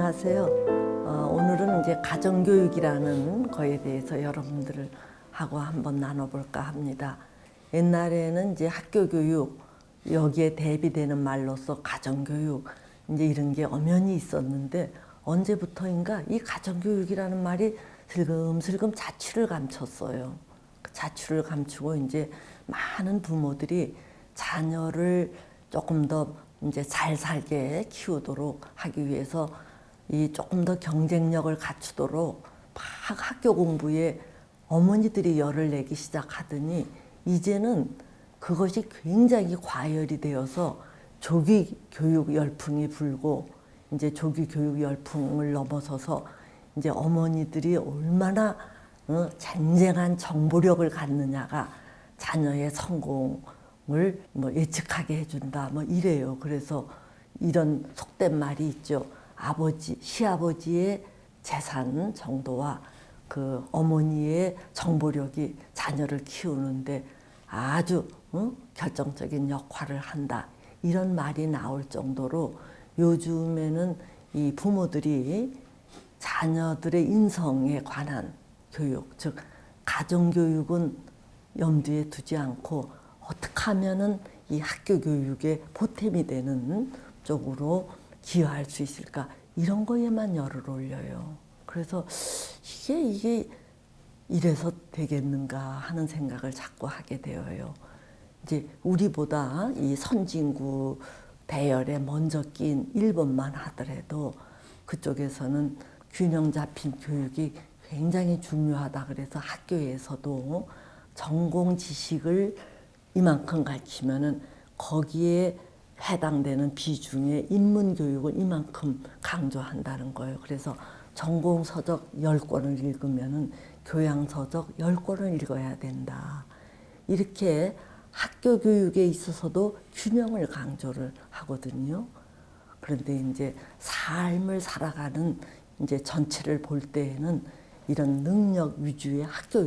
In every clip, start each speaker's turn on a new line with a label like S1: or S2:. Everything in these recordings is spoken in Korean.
S1: 안녕하세요. 오늘은 이제 가정교육이라는 거에 대해서 여러분들하고 한번 나눠볼까 합니다. 옛날에는 이제 학교교육, 여기에 대비되는 말로서 가정교육, 이제 이런 게 엄연히 있었는데 언제부터인가 이 가정교육이라는 말이 슬금슬금 자취를 감췄어요. 그 자취를 감추고 이제 많은 부모들이 자녀를 조금 더 이제 잘 살게 키우도록 하기 위해서 이 조금 더 경쟁력을 갖추도록 막 학교 공부에 어머니들이 열을 내기 시작하더니 이제는 그것이 굉장히 과열이 되어서 조기 교육 열풍이 불고 이제 조기 교육 열풍을 넘어서서 이제 어머니들이 얼마나 쟁쟁한 정보력을 갖느냐가 자녀의 성공을 뭐 예측하게 해준다 뭐 이래요. 그래서 이런 속된 말이 있죠. 시아버지의 재산 정도와 그 어머니의 정보력이 자녀를 키우는데 아주 결정적인 역할을 한다. 이런 말이 나올 정도로 요즘에는 이 부모들이 자녀들의 인성에 관한 교육, 즉 가정교육은 염두에 두지 않고 어떻게 하면은 이 학교 교육에 보탬이 되는 쪽으로 기여할 수 있을까, 이런 거에만 열을 올려요. 그래서 이게 이래서 되겠는가 하는 생각을 자꾸 하게 되어요. 이제 우리보다 이 선진국 배열에 먼저 낀 일본만 하더라도 그쪽에서는 균형 잡힌 교육이 굉장히 중요하다. 그래서 학교에서도 전공 지식을 이만큼 가르치면은 거기에 해당되는 비중의 인문 교육은 이만큼 강조한다는 거예요. 그래서 전공 서적 10권을 읽으면은 교양 서적 10권을 읽어야 된다. 이렇게 학교 교육에 있어서도 균형을 강조를 하거든요. 그런데 이제 삶을 살아가는 이제 전체를 볼 때에는 이런 능력 위주의 학교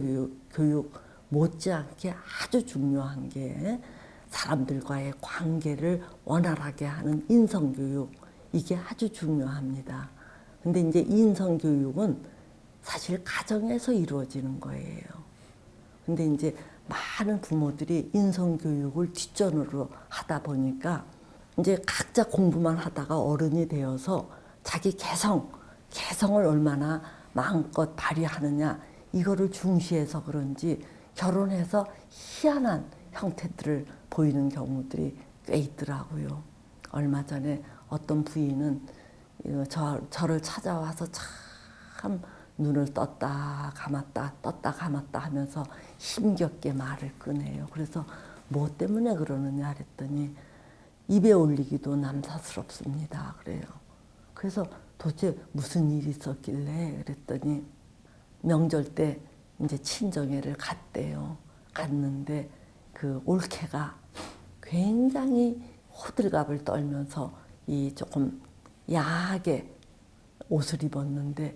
S1: 교육 못지않게 아주 중요한 게 사람들과의 관계를 원활하게 하는 인성교육, 이게 아주 중요합니다. 근데 이제 인성교육은 사실 가정에서 이루어지는 거예요. 근데 이제 많은 부모들이 인성교육을 뒷전으로 하다 보니까 이제 각자 공부만 하다가 어른이 되어서 자기 개성을 얼마나 마음껏 발휘하느냐, 이거를 중시해서 그런지 결혼해서 희한한 형태들을 보이는 경우들이 꽤 있더라고요. 얼마 전에 어떤 부인은 저를 찾아와서 참 눈을 떴다 감았다 하면서 힘겹게 말을 꺼내요. 그래서 뭐 때문에 그러느냐 그랬더니 입에 올리기도 남사스럽습니다. 그래요. 그래서 도대체 무슨 일이 있었길래 그랬더니 명절 때 이제 친정회를 갔대요. 갔는데 그 올케가 굉장히 호들갑을 떨면서 이 조금 야하게 옷을 입었는데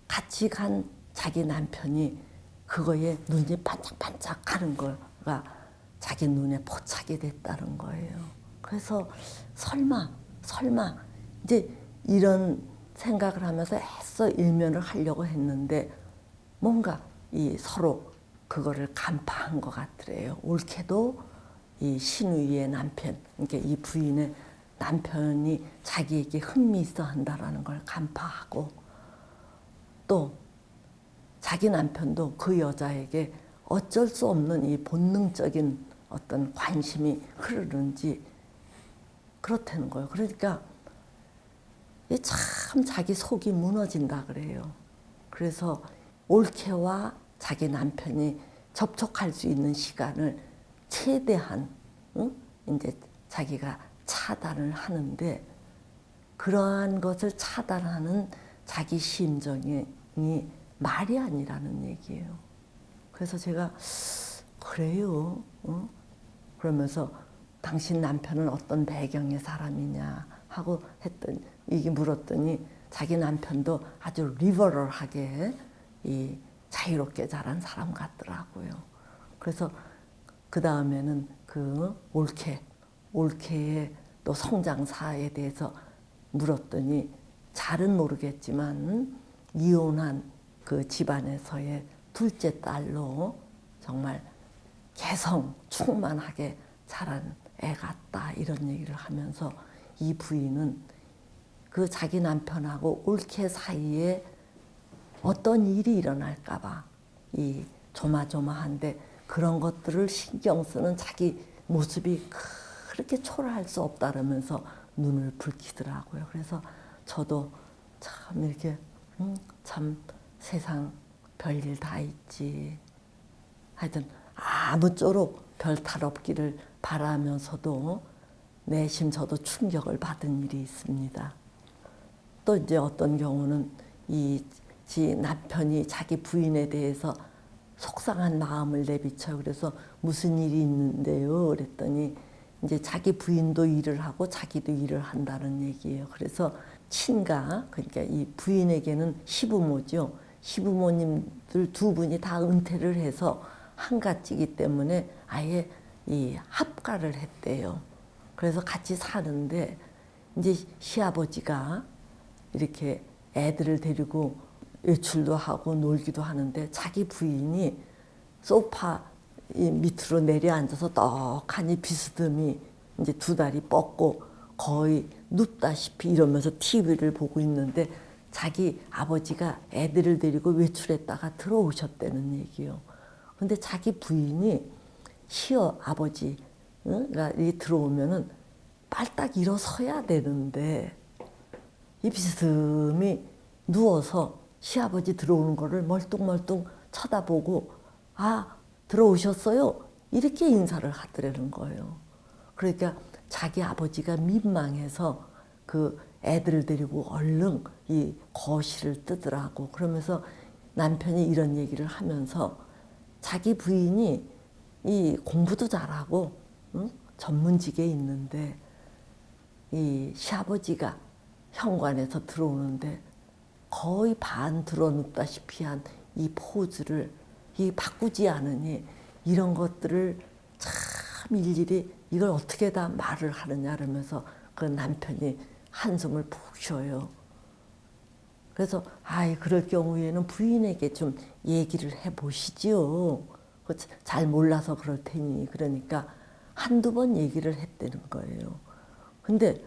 S1: 같이 간 자기 남편이 그거에 눈이 반짝반짝 하는 거가 자기 눈에 포착이 됐다는 거예요. 그래서 설마 이제 이런 생각을 하면서 애써 일면을 하려고 했는데 뭔가 이 서로 그거를 간파한 것 같더래요. 올케도 이 신우이의 남편, 그러니까 이 부인의 남편이 자기에게 흥미있어 한다라는 걸 간파하고, 또 자기 남편도 그 여자에게 어쩔 수 없는 이 본능적인 어떤 관심이 흐르는지 그렇다는 거예요. 그러니까 참 자기 속이 무너진다 그래요. 그래서 올케와 자기 남편이 접촉할 수 있는 시간을 최대한 이제 자기가 차단을 하는데, 그러한 것을 차단하는 자기 심정이 말이 아니라는 얘기예요. 그래서 제가 그래요. 그러면서 당신 남편은 어떤 배경의 사람이냐 하고 물었더니 자기 남편도 아주 리버럴하게 이 자유롭게 자란 사람 같더라고요. 그래서 그 다음에는 그 올케의 또 성장사에 대해서 물었더니 잘은 모르겠지만 이혼한 그 집안에서의 둘째 딸로 정말 개성 충만하게 자란 애 같다 이런 얘기를 하면서 이 부인은 그 자기 남편하고 올케 사이에 어떤 일이 일어날까 봐 이 조마조마한데 그런 것들을 신경 쓰는 자기 모습이 그렇게 초라할 수 없다 그러면서 눈을 붉히더라고요. 그래서 저도 참 이렇게 참 세상 별일 다 있지. 하여튼 아무쪼록 별 탈 없기를 바라면서도 내심 저도 충격을 받은 일이 있습니다. 또 이제 어떤 경우는 지 남편이 자기 부인에 대해서 속상한 마음을 내비쳐요. 그래서 무슨 일이 있는데요? 그랬더니 이제 자기 부인도 일을 하고 자기도 일을 한다는 얘기예요. 그래서 친가, 그러니까 이 부인에게는 시부모죠. 시부모님들 두 분이 다 은퇴를 해서 한가지기 때문에 아예 이 합가를 했대요. 그래서 같이 사는데 이제 시아버지가 이렇게 애들을 데리고 외출도 하고 놀기도 하는데 자기 부인이 소파 밑으로 내려앉아서 떡하니 비스듬히 이제 두 다리 뻗고 거의 눕다시피 이러면서 TV를 보고 있는데 자기 아버지가 애들을 데리고 외출했다가 들어오셨다는 얘기요. 근데 자기 부인이 시어 아버지가 들어오면은 빨딱 일어서야 되는데 이 비스듬히 누워서 시아버지 들어오는 거를 멀뚱멀뚱 쳐다보고 아 들어오셨어요? 이렇게 인사를 하더라는 거예요. 그러니까 자기 아버지가 민망해서 그 애들을 데리고 얼른 이 거실을 뜨더라고. 그러면서 남편이 이런 얘기를 하면서 자기 부인이 이 공부도 잘하고 전문직에 있는데 이 시아버지가 현관에서 들어오는데 거의 반 드러눕다시피 한 이 포즈를 바꾸지 않으니 이런 것들을 참 일일이 이걸 어떻게 다 말을 하느냐 그러면서 그 남편이 한숨을 푹 쉬어요. 그래서 아이 그럴 경우에는 부인에게 좀 얘기를 해보시지요. 잘 몰라서 그럴 테니. 그러니까 한두 번 얘기를 했다는 거예요. 근데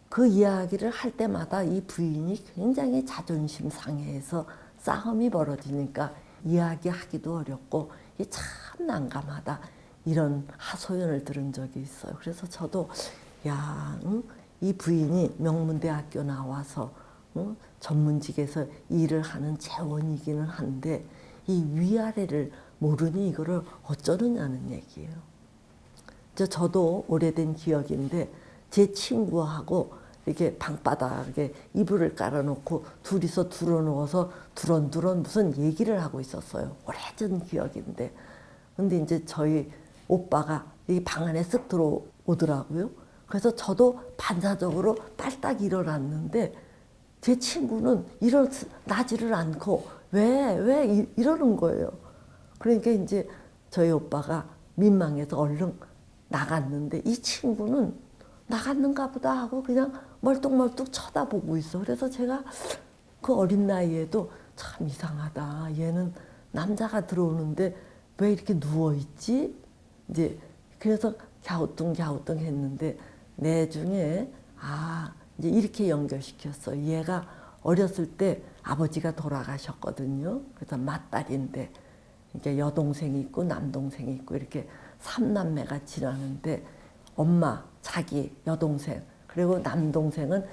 S1: 그 이야기를 할 때마다 이 부인이 굉장히 자존심 상해해서 싸움이 벌어지니까 이야기하기도 어렵고 이게 참 난감하다 이런 하소연을 들은 적이 있어요. 그래서 저도 야, 이 부인이 명문대학교 나와서 전문직에서 일을 하는 재원이기는 한데 이 위아래를 모르니 이거를 어쩌느냐는 얘기예요. 저도 오래된 기억인데 제 친구하고 이렇게 방바닥에 이불을 깔아놓고 둘이서 들어누워서 두런두런 무슨 얘기를 하고 있었어요. 오래전 기억인데. 근데 이제 저희 오빠가 이 방 안에 쓱 들어오더라고요. 그래서 저도 반사적으로 빨딱 일어났는데 제 친구는 일어나지를 않고 왜 이러는 거예요. 그러니까 이제 저희 오빠가 민망해서 얼른 나갔는데 이 친구는 나갔는가 보다 하고 그냥 멀뚱멀뚱 쳐다보고 있어. 그래서 제가 그 어린 나이에도 참 이상하다. 얘는 남자가 들어오는데 왜 이렇게 누워있지? 이제 그래서 갸우뚱 했는데 내중에 이제 이렇게 연결시켰어. 얘가 어렸을 때 아버지가 돌아가셨거든요. 그래서 맏딸인데 이게 여동생이 있고 남동생이 있고 이렇게 삼남매가 지나는데 엄마, 자기 여동생, 그리고 남동생은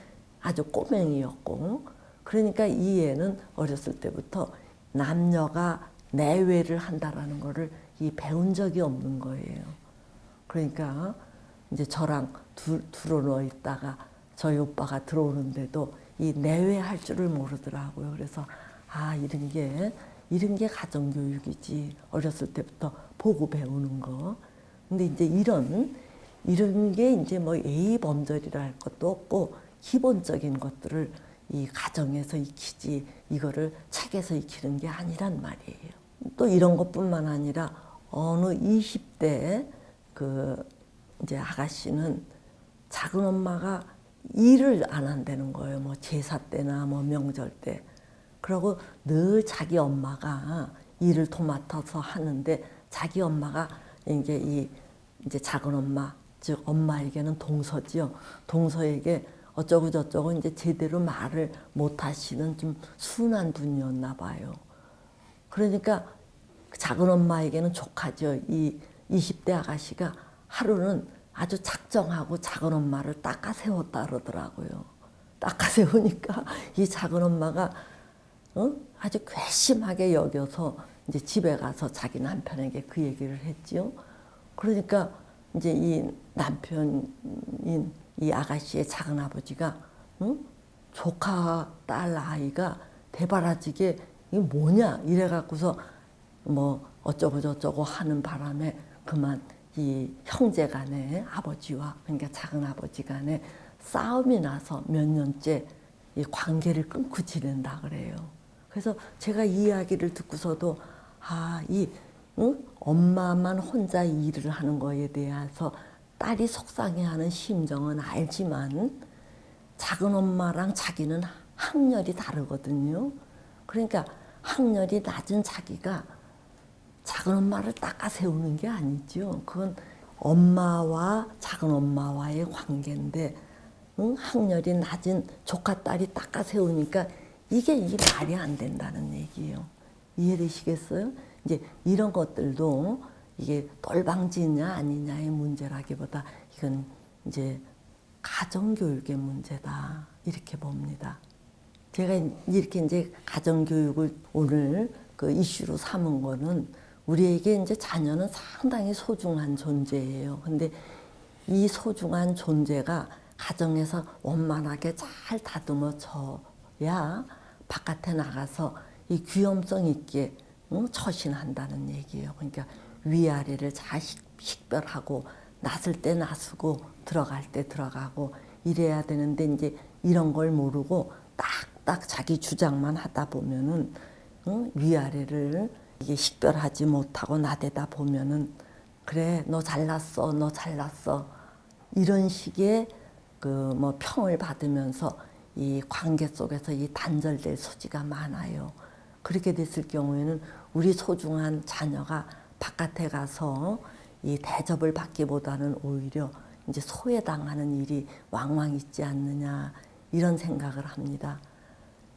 S1: 아주 꼬맹이였고 그러니까 이 애는 어렸을 때부터 남녀가 내외를 한다라는 거를 배운 적이 없는 거예요. 그러니까 이제 저랑 들어누워 있다가 저희 오빠가 들어오는데도 이 내외할 줄을 모르더라고요. 그래서 이런 게 가정교육이지. 어렸을 때부터 보고 배우는 거. 근데 이제 이런 게 이제 뭐 예의 범절이라 할 것도 없고 기본적인 것들을 이 가정에서 익히지 이거를 책에서 익히는 게 아니란 말이에요. 또 이런 것뿐만 아니라 어느 20대 그 이제 아가씨는 작은 엄마가 일을 안 한다는 거예요. 뭐 제사 때나 뭐 명절 때. 그러고 늘 자기 엄마가 일을 도맡아서 하는데 자기 엄마가 이제 작은 엄마, 즉 엄마에게는 동서지요. 동서에게 어쩌고 저쩌고 이제 제대로 말을 못 하시는 좀 순한 분이었나 봐요. 그러니까 작은 엄마에게는 조카죠. 이 20대 아가씨가 하루는 아주 작정하고 작은 엄마를 닦아 세웠다 그러더라고요. 닦아 세우니까 이 작은 엄마가 아주 괘씸하게 여겨서 이제 집에 가서 자기 남편에게 그 얘기를 했지요. 그러니까 이제 이 남편인 이 아가씨의 작은 아버지가 조카 딸 아이가 대바라지게 이게 뭐냐 이래 갖고서 뭐 어쩌고 저쩌고 하는 바람에 그만 이 형제 간에 아버지와 그러니까 작은 아버지 간에 싸움이 나서 몇 년째 이 관계를 끊고 지낸다 그래요. 그래서 제가 이 이야기를 듣고서도 엄마만 혼자 일을 하는 거에 대해서 딸이 속상해하는 심정은 알지만 작은 엄마랑 자기는 학렬이 다르거든요. 그러니까 학렬이 낮은 자기가 작은 엄마를 닦아 세우는 게 아니죠. 그건 엄마와 작은 엄마와의 관계인데 학렬이 낮은 조카 딸이 닦아 세우니까 이게 말이 안 된다는 얘기예요. 이해되시겠어요? 이제 이런 것들도 이게 똘방지냐 아니냐의 문제라기보다 이건 이제 가정교육의 문제다 이렇게 봅니다. 제가 이렇게 이제 가정교육을 오늘 그 이슈로 삼은 거는 우리에게 이제 자녀는 상당히 소중한 존재예요. 근데 이 소중한 존재가 가정에서 원만하게 잘 다듬어져야 바깥에 나가서 이 귀염성 있게 처신한다는 얘기예요. 그러니까 위아래를 잘 식별하고 나설 때 나서고 들어갈 때 들어가고 이래야 되는데 이제 이런 걸 모르고 딱딱 자기 주장만 하다 보면은 위아래를 이게 식별하지 못하고 나대다 보면은 그래 너 잘났어 너 잘났어 이런 식의 그 뭐 평을 받으면서 이 관계 속에서 이 단절될 소지가 많아요. 그렇게 됐을 경우에는 우리 소중한 자녀가 바깥에 가서 이 대접을 받기보다는 오히려 이제 소외당하는 일이 왕왕 있지 않느냐 이런 생각을 합니다.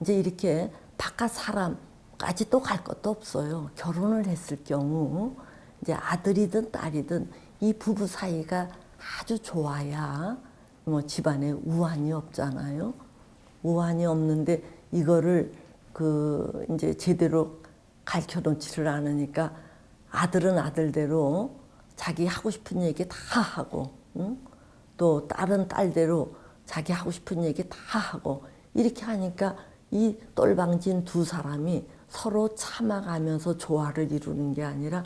S1: 이제 이렇게 바깥 사람까지 또 갈 것도 없어요. 결혼을 했을 경우 이제 아들이든 딸이든 이 부부 사이가 아주 좋아야 뭐 집안에 우환이 없잖아요. 우환이 없는데 이거를 그 이제 제대로 가르쳐 놓지를 않으니까 아들은 아들대로 자기 하고 싶은 얘기 다 하고 또 딸은 딸대로 자기 하고 싶은 얘기 다 하고 이렇게 하니까 이 똘방진 두 사람이 서로 참아가면서 조화를 이루는 게 아니라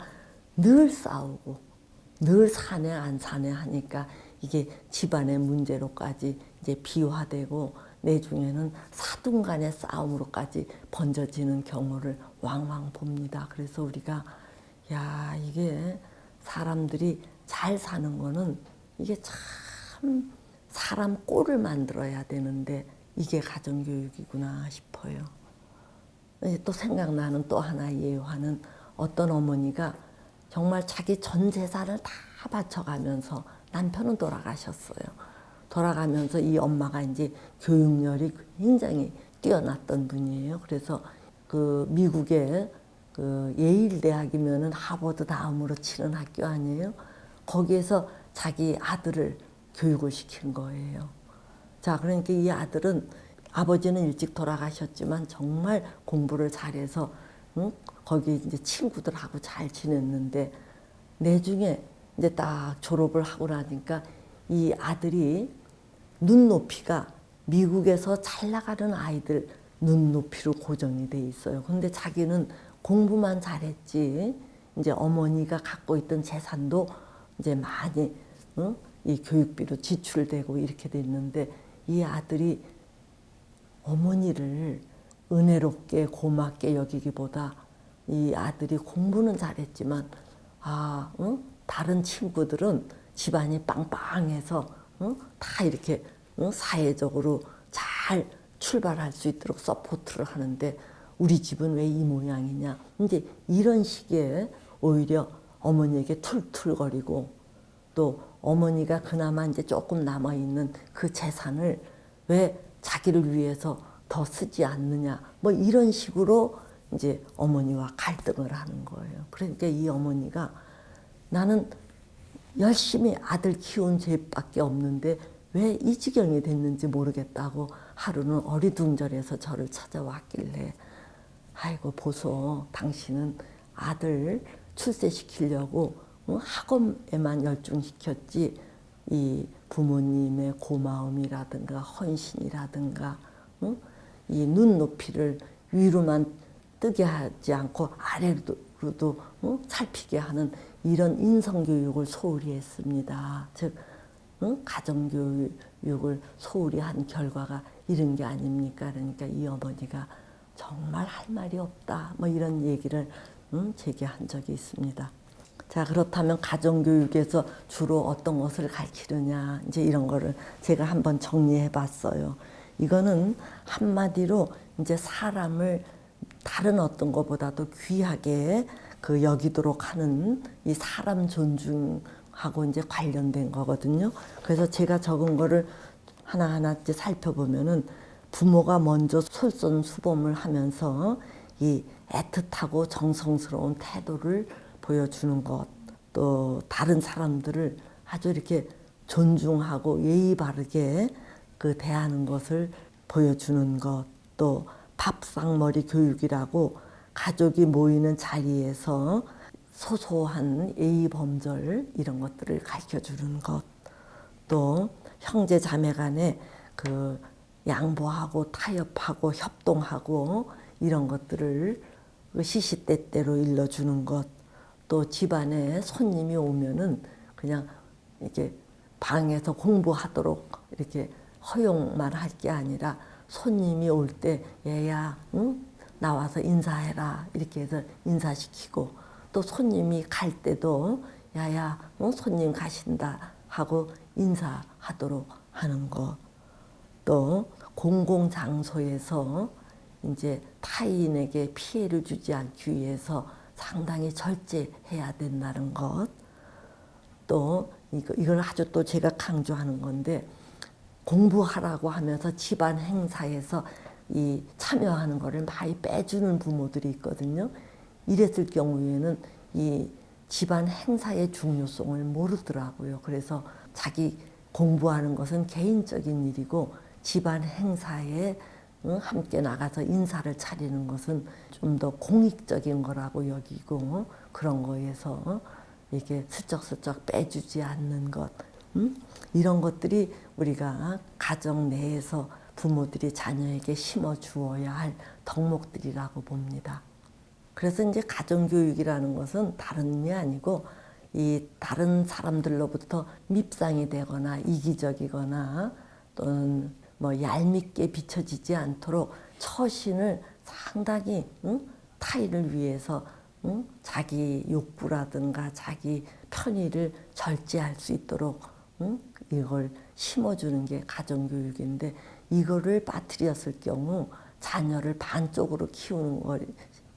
S1: 늘 싸우고 늘 사내 안 사내 하니까 이게 집안의 문제로까지 이제 비화되고 내중에는 사돈 간의 싸움으로까지 번져지는 경우를 왕왕 봅니다. 그래서 우리가 야 이게 사람들이 잘 사는 거는 이게 참 사람 꼴을 만들어야 되는데 이게 가정교육이구나 싶어요. 또 생각나는 또 하나의 예화는 어떤 어머니가 정말 자기 전 재산을 다 바쳐가면서 남편은 돌아가셨어요. 돌아가면서 이 엄마가 이제 교육열이 굉장히 뛰어났던 분이에요. 그래서 그 미국의 그 예일 대학이면은 하버드 다음으로 치는 학교 아니에요. 거기에서 자기 아들을 교육을 시킨 거예요. 자, 그러니까 이 아들은 아버지는 일찍 돌아가셨지만 정말 공부를 잘해서 거기 이제 친구들하고 잘 지냈는데 내중에 이제 딱 졸업을 하고 나니까 이 아들이 눈높이가 미국에서 잘 나가는 아이들 눈높이로 고정이 돼 있어요. 근데 자기는 공부만 잘했지 이제 어머니가 갖고 있던 재산도 이제 많이 이 교육비로 지출되고 이렇게 됐는데 이 아들이 어머니를 은혜롭게 고맙게 여기기보다 이 아들이 공부는 잘했지만 다른 친구들은 집안이 빵빵해서 다 이렇게 사회적으로 잘 출발할 수 있도록 서포트를 하는데 우리 집은 왜 이 모양이냐. 이제 이런 식의 오히려 어머니에게 툴툴거리고 또 어머니가 그나마 이제 조금 남아있는 그 재산을 왜 자기를 위해서 더 쓰지 않느냐. 뭐 이런 식으로 이제 어머니와 갈등을 하는 거예요. 그러니까 이 어머니가 나는 열심히 아들 키운 죄밖에 없는데 왜 이 지경이 됐는지 모르겠다고 하루는 어리둥절해서 저를 찾아왔길래 아이고 보소 당신은 아들 출세시키려고 학원에만 열중시켰지 이 부모님의 고마움이라든가 헌신이라든가 이 눈높이를 위로만 뜨게 하지 않고 아래로도 살피게 하는 이런 인성교육을 소홀히 했습니다. 즉 가정교육을 소홀히 한 결과가 이런 게 아닙니까? 그러니까 이 어머니가 정말 할 말이 없다. 뭐 이런 얘기를 제게 한 적이 있습니다. 자, 그렇다면 가정교육에서 주로 어떤 것을 가르치느냐 이제 이런 거를 제가 한번 정리해 봤어요. 이거는 한마디로 이제 사람을 다른 어떤 것보다도 귀하게 그 여기도록 하는 이 사람 존중하고 이제 관련된 거거든요. 그래서 제가 적은 거를 하나하나 이제 살펴보면은 부모가 먼저 솔선수범을 하면서 이 애틋하고 정성스러운 태도를 보여주는 것, 또 다른 사람들을 아주 이렇게 존중하고 예의 바르게 그 대하는 것을 보여주는 것, 또 밥상머리 교육이라고 가족이 모이는 자리에서 소소한 예의 범절 이런 것들을 가르쳐 주는 것, 또 형제 자매 간에 그 양보하고 타협하고 협동하고 이런 것들을 시시때때로 일러주는 것, 또 집안에 손님이 오면은 그냥 이렇게 방에서 공부하도록 이렇게 허용만 할 게 아니라 손님이 올 때 얘야 나와서 인사해라 이렇게 해서 인사시키고 또 손님이 갈 때도 야야 손님 가신다 하고 인사하도록 하는 거. 또 공공장소에서 이제 타인에게 피해를 주지 않기 위해서 상당히 절제해야 된다는 것. 또 이걸 아주 또 제가 강조하는 건데 공부하라고 하면서 집안 행사에서 이 참여하는 거를 많이 빼주는 부모들이 있거든요. 이랬을 경우에는 이 집안 행사의 중요성을 모르더라고요. 그래서 자기 공부하는 것은 개인적인 일이고 집안 행사에 함께 나가서 인사를 차리는 것은 좀 더 공익적인 거라고 여기고 그런 거에서 이렇게 슬쩍슬쩍 빼주지 않는 것 이런 것들이 우리가 가정 내에서 부모들이 자녀에게 심어주어야 할 덕목들이라고 봅니다. 그래서 이제 가정교육이라는 것은 다른 게 아니고 이 다른 사람들로부터 밉상이 되거나 이기적이거나 또는 뭐 얄밉게 비춰지지 않도록 처신을 상당히 타인을 위해서 자기 욕구라든가 자기 편의를 절제할 수 있도록 이걸 심어주는 게 가정교육인데 이거를 빠뜨렸을 경우 자녀를 반쪽으로 키우는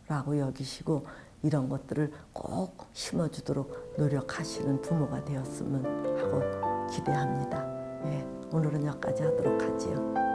S1: 거라고 여기시고 이런 것들을 꼭 심어주도록 노력하시는 부모가 되었으면 하고 기대합니다. 예, 오늘은 여기까지 하도록 하지요.